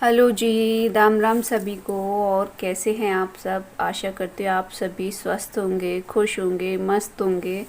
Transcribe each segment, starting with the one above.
Hello जी, राम राम सभी को। और कैसे हैं आप सब? आशा करते हैं आप सभी स्वस्थ होंगे, खुश होंगे, मस्त होंगे।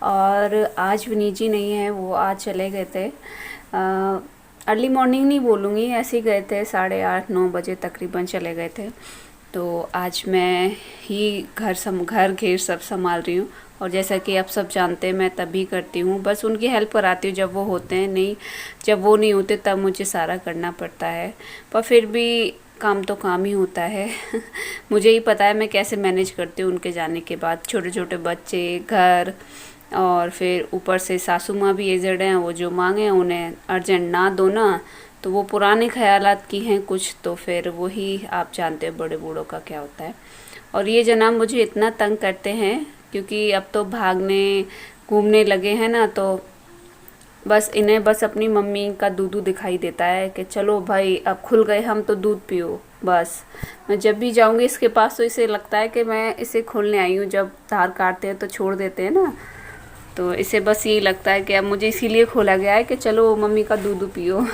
और आज विनीत जी नहीं है, वो आज चले गए थे। अर्ली मॉर्निंग नहीं बोलूँगी, ऐसे ही गए थे, 8:30-9 बजे तकरीबन चले गए थे। तो आज मैं ही घर घेर सब संभाल रही हूँ। और जैसा कि आप सब जानते हैं, मैं तभी करती हूँ, बस उनकी हेल्प कराती हूँ जब वो होते हैं। नहीं, जब वो नहीं होते तब मुझे सारा करना पड़ता है। पर फिर भी काम तो काम ही होता है। मुझे ही पता है मैं कैसे मैनेज करती हूँ उनके जाने के बाद। छोटे छोटे बच्चे, घर, और फिर ऊपर से सासू माँ भी एजड हैं, वो जो मांगे उन्हें अर्जेंट ना दो ना, तो वो पुराने ख्यालात की हैं कुछ, तो फिर वही आप जानते हो बड़े बूढ़ों का क्या होता है। और ये जनाब मुझे इतना तंग करते हैं, क्योंकि अब तो भागने घूमने लगे हैं ना, तो बस इन्हें बस अपनी मम्मी का दूध दिखाई देता है कि चलो भाई अब खुल गए हम तो दूध पियो। बस मैं जब भी जाऊंगी इसके पास तो इसे लगता है कि मैं इसे खोलने आई हूँ। जब धार काटते हैं तो छोड़ देते हैं ना, तो इसे बस यही लगता है कि अब मुझे इसीलिए खोला गया है कि चलो मम्मी का दूध पियो।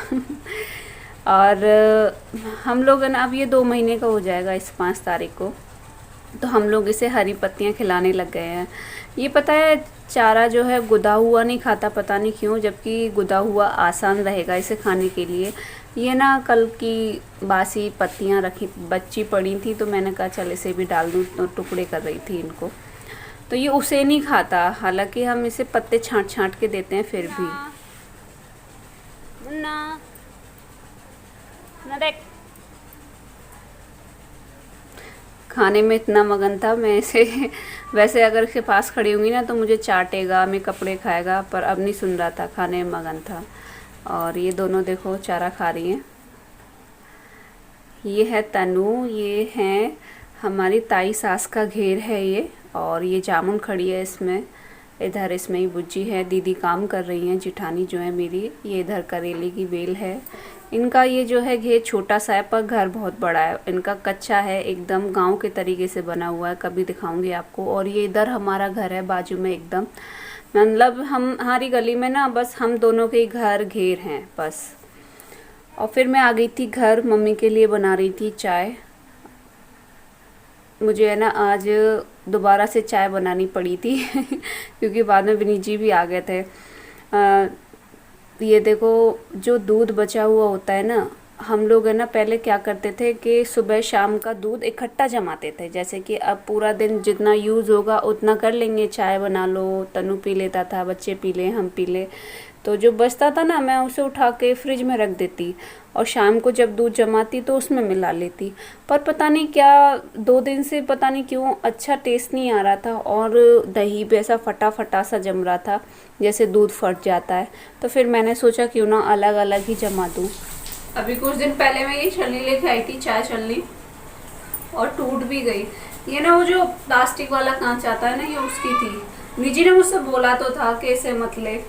और हम लोग है ना, अब ये 2 महीने का हो जाएगा इस 5 तारीख को, तो हम लोग इसे हरी पत्तियाँ खिलाने लग गए हैं। ये पता है, चारा जो है गुदा हुआ नहीं खाता, पता नहीं क्यों, जबकि गुदा हुआ आसान रहेगा इसे खाने के लिए। ये ना कल की बासी पत्तियाँ रखी बची पड़ी थी, तो मैंने कहा चल इसे भी डाल दूँ, तो टुकड़े कर रही थी इनको। तो ये उसे नहीं खाता, हालांकि हम इसे पत्ते छांट छांट के देते हैं फिर भी। मुन्ना, मुन्ना देख, खाने में इतना मगन था मैं इसे। वैसे अगर इसके पास खड़ी होंगी ना तो मुझे चाटेगा, मेरे कपड़े खाएगा, पर अब नहीं सुन रहा था, खाने में मगन था। और ये दोनों देखो चारा खा रही हैं। ये है तनु, ये है हमारी ताई सास का घेर है ये। और ये जामुन खड़ी है इसमें, इधर इसमें ही बुज्जी है, दीदी काम कर रही हैं, जिठानी जो है मेरी। ये इधर करेले की बेल है। इनका ये जो है घेर छोटा सा है, पर घर बहुत बड़ा है। इनका कच्चा है, एकदम गांव के तरीके से बना हुआ है, कभी दिखाऊंगी आपको। और ये इधर हमारा घर है बाजू में एकदम, मतलब हम हमारी गली में ना बस हम दोनों के ही घर घेर हैं बस। और फिर मैं आ गई थी घर, मम्मी के लिए बना रही थी चाय। मुझे है ना आज दोबारा से चाय बनानी पड़ी थी क्योंकि बाद में विनीत जी भी आ गए थे। ये देखो, जो दूध बचा हुआ होता है ना, हम लोग है ना पहले क्या करते थे कि सुबह शाम का दूध इकट्ठा जमाते थे। जैसे कि अब पूरा दिन जितना यूज़ होगा उतना कर लेंगे, चाय बना लो, तनु पी लेता था, बच्चे पी ले, हम पी ले। तो जो बचता था ना मैं उसे उठा के फ्रिज में रख देती, और शाम को जब दूध जमाती तो उसमें मिला लेती। पर पता नहीं क्या, 2 दिन से पता नहीं क्यों अच्छा टेस्ट नहीं आ रहा था, और दही भी ऐसा फटा फटा सा जम रहा था, जैसे दूध फट जाता है। तो फिर मैंने सोचा क्यों ना अलग अलग ही जमा दूँ। अभी कुछ दिन पहले मैं ये छलनी लेके आई थी, चाय छलनी, और टूट भी गई। ये ना वो जो प्लास्टिक वाला कांच आता है ना, ये उसकी थी। निजी ने मुझसे बोला तो था कि इसे मत ले,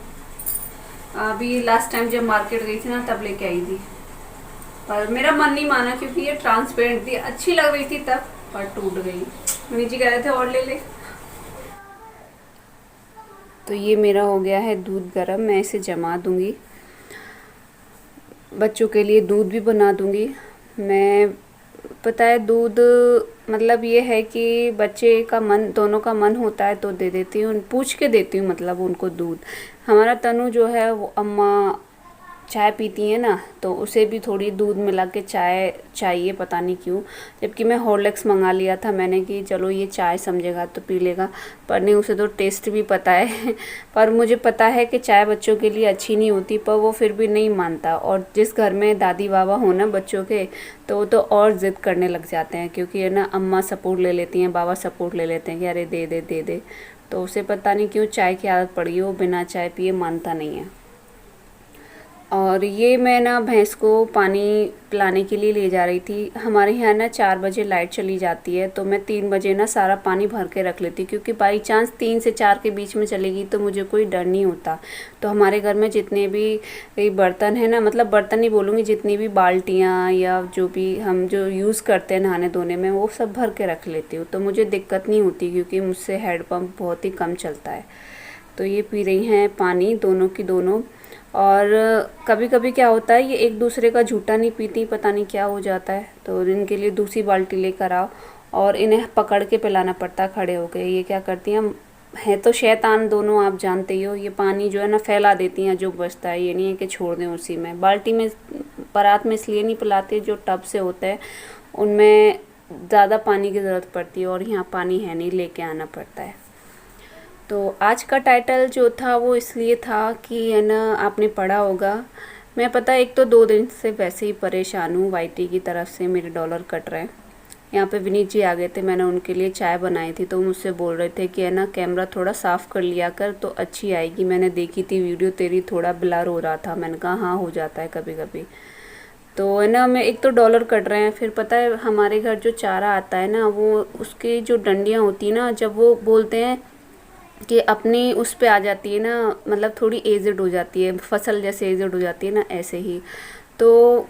अभी लास्ट टाइम जब मार्केट गई थी ना तब लेके आई थी, पर मेरा मन नहीं माना क्योंकि ये ट्रांसपेरेंट थी, अच्छी लग रही थी तब, पर टूट गई। निजी कह रहे थे और ले ले। तो ये मेरा हो गया है दूध गरम, मैं इसे जमा दूंगी, बच्चों के लिए दूध भी बना दूंगी मैं। पता है दूध, मतलब ये है कि बच्चे का मन, दोनों का मन होता है तो दे देती हूँ, पूछ के देती हूँ मतलब उनको दूध। हमारा तनु जो है वो अम्मा चाय पीती है ना, तो उसे भी थोड़ी दूध मिला के चाय चाहिए, पता नहीं क्यों। जबकि मैं हॉर्लिक्स मंगा लिया था मैंने कि चलो ये चाय समझेगा तो पी लेगा, पर नहीं, उसे तो टेस्ट भी पता है। पर मुझे पता है कि चाय बच्चों के लिए अच्छी नहीं होती, पर वो फिर भी नहीं मानता। और जिस घर में दादी बाबा हो ना बच्चों के, तो वो तो और ज़िद करने लग जाते हैं, क्योंकि है ना अम्मा सपोर्ट ले लेती हैं, बाबा सपोर्ट ले लेते हैं कि अरे दे दे दे दे। तो उसे पता नहीं क्यों चाय की आदत पड़ी है, वो बिना चाय पिए मानता नहीं है। और ये मैं ना भैंस को पानी पिलाने के लिए ले जा रही थी। हमारे यहाँ ना 4 बजे लाइट चली जाती है, तो मैं 3 बजे ना सारा पानी भर के रख लेती, क्योंकि बाई चांस 3 से 4 के बीच में चलेगी तो मुझे कोई डर नहीं होता। तो हमारे घर में जितने भी बर्तन हैं ना, मतलब बर्तन नहीं बोलूँगी, जितनी भी बाल्टियाँ या जो भी हम जो यूज़ करते हैं नहाने धोने में, वो सब भर के रख लेती हूँ, तो मुझे दिक्कत नहीं होती, क्योंकि मुझसे हैंडपम्प बहुत ही कम चलता है। तो ये पी रही हैं पानी दोनों की दोनों। और कभी कभी क्या होता है, ये एक दूसरे का झूठा नहीं पीती, पता नहीं क्या हो जाता है, तो इनके लिए दूसरी बाल्टी लेकर आओ और इन्हें पकड़ के पिलाना पड़ता है खड़े होके। ये क्या करती हैं, हैं तो शैतान दोनों, आप जानते ही हो। ये पानी जो है ना फैला देती हैं जो बचता है, ये नहीं है कि छोड़ दें उसी में। बाल्टी में परात में इसलिए नहीं पिलाते, जो टब से होता है उनमें ज़्यादा पानी की ज़रूरत पड़ती है और यहाँ पानी है नहीं, लेके आना पड़ता है। तो आज का टाइटल जो था वो इसलिए था कि है ना, आपने पढ़ा होगा, मैं पता है एक तो 2 दिन से वैसे ही परेशान हूँ, वाईटी की तरफ से मेरे डॉलर कट रहे हैं। यहाँ पे विनीत जी आ गए थे, मैंने उनके लिए चाय बनाई थी, तो मुझसे बोल रहे थे कि है ना कैमरा थोड़ा साफ़ कर लिया कर तो अच्छी आएगी। मैंने देखी थी वीडियो तेरी, थोड़ा ब्लर हो रहा था। मैंने कहा हाँ हो जाता है कभी कभी। तो है ना, मैं एक तो डॉलर कट रहे हैं, फिर पता है हमारे घर जो चारा आता है ना, वो उसकी जो डंडियाँ होती है ना, जब वो बोलते हैं कि अपनी उस पे आ जाती है ना, मतलब थोड़ी एजड हो जाती है, फसल जैसे एजड हो जाती है ना, ऐसे ही। तो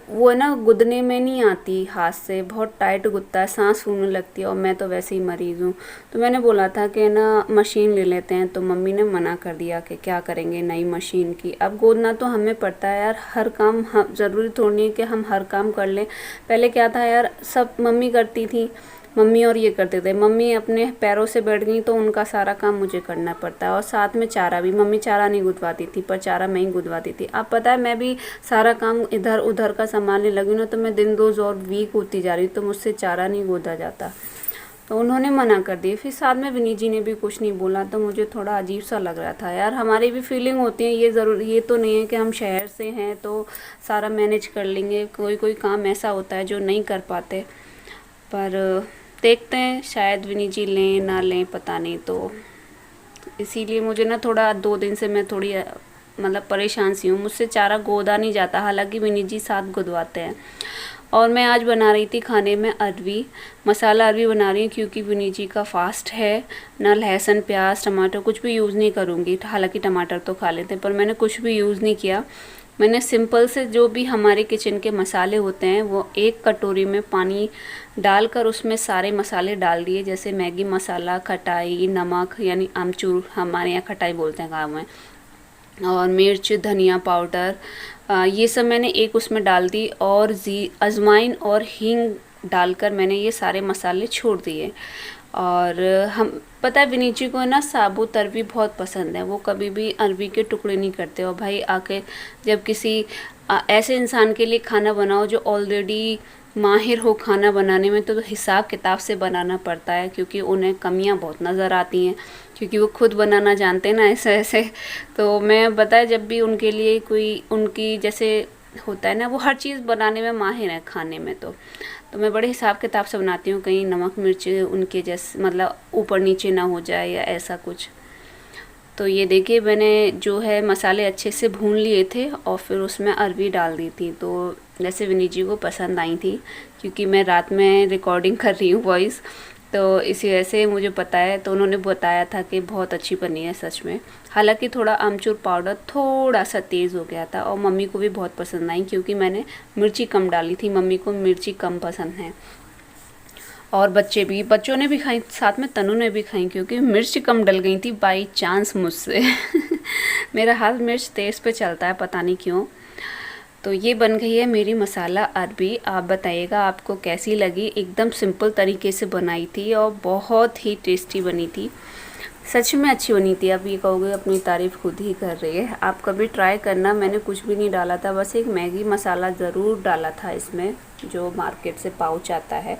वो है ना गुदने में नहीं आती, हाथ से बहुत टाइट गुदता है, सांस फूलने लगती है, और मैं तो वैसे ही मरीज़ हूँ। तो मैंने बोला था कि ना मशीन ले लेते हैं, तो मम्मी ने मना कर दिया कि क्या करेंगे नई मशीन की। अब गोदना तो हमें पड़ता है यार, हर काम हम ज़रूरी थोड़ी है कि हम हर काम कर लें। पहले क्या था यार, सब मम्मी करती थी, मम्मी और ये करते थे। मम्मी अपने पैरों से बैठ गई तो उनका सारा काम मुझे करना पड़ता है, और साथ में चारा भी, मम्मी चारा नहीं गुदवाती थी पर चारा मैं ही गुदवाती थी। अब पता है मैं भी सारा काम इधर उधर का संभालने लगी ना, तो मैं दिन रोज़ और वीक होती जा रही, तो मुझसे चारा नहीं गोदा जाता। तो उन्होंने मना कर दिया। फिर साथ में विनीत जी ने भी कुछ नहीं बोला, तो मुझे थोड़ा अजीब सा लग रहा था यार। हमारी भी फीलिंग होती है, ये ज़रूर, ये तो नहीं है कि हम शहर से हैं तो सारा मैनेज कर लेंगे। कोई कोई काम ऐसा होता है जो नहीं कर पाते, पर देखते हैं, शायद विनी जी लें ना लें पता नहीं। तो इसीलिए मुझे ना थोड़ा 2 दिन से मैं थोड़ी मतलब परेशान सी हूँ, मुझसे चारा गोदा नहीं जाता, हालांकि विनी जी साथ गुदवाते हैं। और मैं आज बना रही थी खाने में अरवी, मसाला अरवी बना रही हूँ, क्योंकि विनी जी का फास्ट है ना। लहसुन प्याज टमाटर कुछ भी यूज़ नहीं करूँगी, हालांकि टमाटर तो खा लेते हैं, पर मैंने कुछ भी यूज़ नहीं किया। मैंने सिंपल से जो भी हमारे किचन के मसाले होते हैं वो एक कटोरी में पानी डालकर उसमें सारे मसाले डाल दिए, जैसे मैगी मसाला, खटाई, नमक यानी आमचूर, हमारे यहाँ खटाई बोलते हैं गाँव में, और मिर्च, धनिया पाउडर, ये सब मैंने एक उसमें डाल दी, और अजवाइन और हींग डालकर मैंने ये सारे मसाले छोड़ दिए। और हम पता है विनीत जी को है ना साबुत अरवी बहुत पसंद है, वो कभी भी अरवी के टुकड़े नहीं करते। और भाई आके जब किसी ऐसे इंसान के लिए खाना बनाओ जो ऑलरेडी माहिर हो खाना बनाने में, तो हिसाब किताब से बनाना पड़ता है, क्योंकि उन्हें कमियां बहुत नज़र आती हैं, क्योंकि वो खुद बनाना जानते हैं ना ऐसे ऐसे। तो मैं बताया जब भी उनके लिए कोई उनकी जैसे होता है ना, वो हर चीज़ बनाने में माहिर है खाने में। तो मैं बड़े हिसाब किताब से बनाती हूँ, कहीं नमक मिर्च उनके जैसे मतलब ऊपर नीचे ना हो जाए या ऐसा कुछ। तो ये देखिए मैंने जो है मसाले अच्छे से भून लिए थे और फिर उसमें अरवी डाल दी थी। तो जैसे विनीत जी को पसंद आई थी, क्योंकि मैं रात में रिकॉर्डिंग कर रही हूँ वॉइस, तो इसी वजह से मुझे पता है। तो उन्होंने बताया था कि बहुत अच्छी बनी है सच में। हालांकि थोड़ा आमचूर पाउडर थोड़ा सा तेज़ हो गया था, और मम्मी को भी बहुत पसंद आई, क्योंकि मैंने मिर्ची कम डाली थी, मम्मी को मिर्ची कम पसंद है। और बच्चों ने भी खाई, साथ में तनु ने भी खाई, क्योंकि मिर्च कम डल गई थी बाई चांस मुझसे। मेरा हाथ मिर्च तेज़ पे चलता है, पता नहीं क्यों। तो ये बन गई है मेरी मसाला अरबी। आप बताइएगा आपको कैसी लगी। एकदम सिंपल तरीके से बनाई थी और बहुत ही टेस्टी बनी थी, सच में अच्छी बनी थी। अब ये कहोगे अपनी तारीफ़ खुद ही कर रही है, आप कभी ट्राई करना। मैंने कुछ भी नहीं डाला था, बस एक मैगी मसाला ज़रूर डाला था इसमें, जो मार्केट से पाउच आता है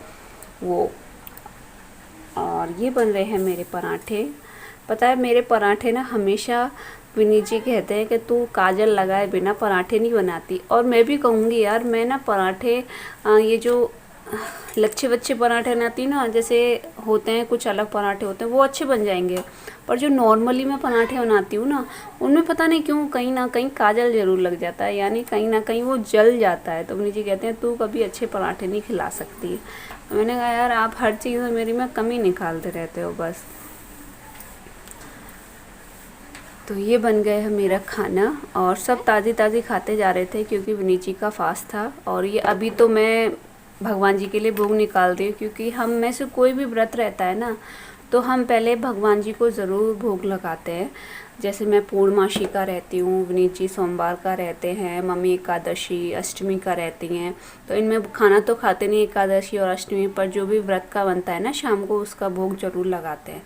वो। और ये बन रहे हैं मेरे पराठे। पता है मेरे पराठे ना हमेशा विनीत जी कहते हैं कि तू काजल लगाए बिना पराठे नहीं बनाती, और मैं भी कहूँगी यार, मैं ना पराठे ये जो लच्छे वच्छे पराठे बनाती ना, जैसे होते हैं कुछ अलग पराठे होते हैं, वो अच्छे बन जाएंगे, पर जो नॉर्मली मैं पराठे बनाती हूँ ना, उनमें पता नहीं क्यों कहीं ना कहीं काजल ज़रूर लग जाता है, यानी कहीं ना कहीं वो जल जाता है। तो विनीत जी कहते हैं तू कभी अच्छे पराठे नहीं खिला सकती। तो मैंने कहा यार आप हर चीज़ में मेरी में कमी निकालते रहते हो बस। तो ये बन गया है मेरा खाना, और सब ताज़ी ताज़ी खाते जा रहे थे, क्योंकि विनीत जी का फास्ट था। और ये अभी तो मैं भगवान जी के लिए भोग निकाल दी हूँ, क्योंकि हम में से कोई भी व्रत रहता है ना, तो हम पहले भगवान जी को ज़रूर भोग लगाते हैं। जैसे मैं पूर्णमासी का रहती हूँ, विनीत जी सोमवार का रहते हैं, मम्मी एकादशी अष्टमी का रहती हैं। तो इनमें खाना तो खाते नहीं एकादशी और अष्टमी पर, जो भी व्रत का बनता है ना शाम को, उसका भोग ज़रूर लगाते हैं।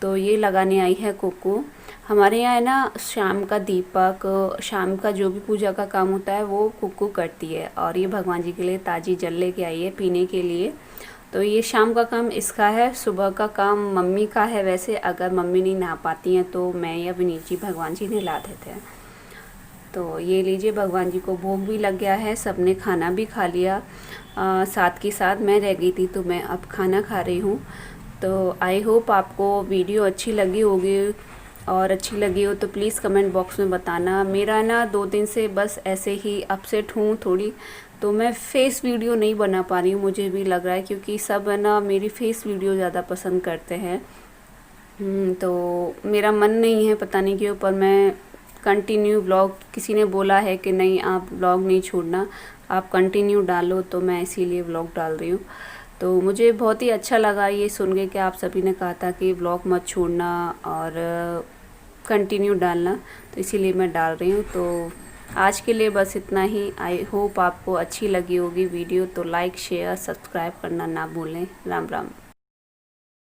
तो ये लगाने आई है कुकू। हमारे यहाँ है ना शाम का दीपक, शाम का जो भी पूजा का काम होता है वो कुकू करती है, और ये भगवान जी के लिए ताज़ी जल लेके आई है पीने के लिए। तो ये शाम का काम इसका है, सुबह का काम मम्मी का है। वैसे अगर मम्मी नहीं नहा पाती हैं तो मैं या विनीत जी भगवान जी नहला देते हैं। तो ये लीजिए भगवान जी को भोग भी लग गया है, सबने खाना भी खा लिया। साथ के साथ मैं रह गई थी तो मैं अब खाना खा रही हूँ। तो आई होप आपको वीडियो अच्छी लगी होगी, और अच्छी लगी हो तो प्लीज़ कमेंट बॉक्स में बताना। मेरा ना 2 दिन से बस ऐसे ही अपसेट हूँ थोड़ी, तो मैं फेस वीडियो नहीं बना पा रही हूँ, मुझे भी लग रहा है, क्योंकि सब है ना मेरी फेस वीडियो ज़्यादा पसंद करते हैं। तो मेरा मन नहीं है, पता नहीं क्यों, पर मैं कंटिन्यू व्लॉग, किसी ने बोला है कि नहीं आप व्लॉग नहीं छोड़ना, आप कंटिन्यू डालो, तो मैं इसीलिए व्लॉग डाल रही हूँ। तो मुझे बहुत ही अच्छा लगा ये सुन के कि आप सभी ने कहा था कि व्लॉग मत छोड़ना और कंटिन्यू डालना, तो इसीलिए मैं डाल रही हूँ। तो आज के लिए बस इतना ही। आई होप आपको अच्छी लगी होगी वीडियो, तो लाइक शेयर सब्सक्राइब करना ना भूलें। राम राम।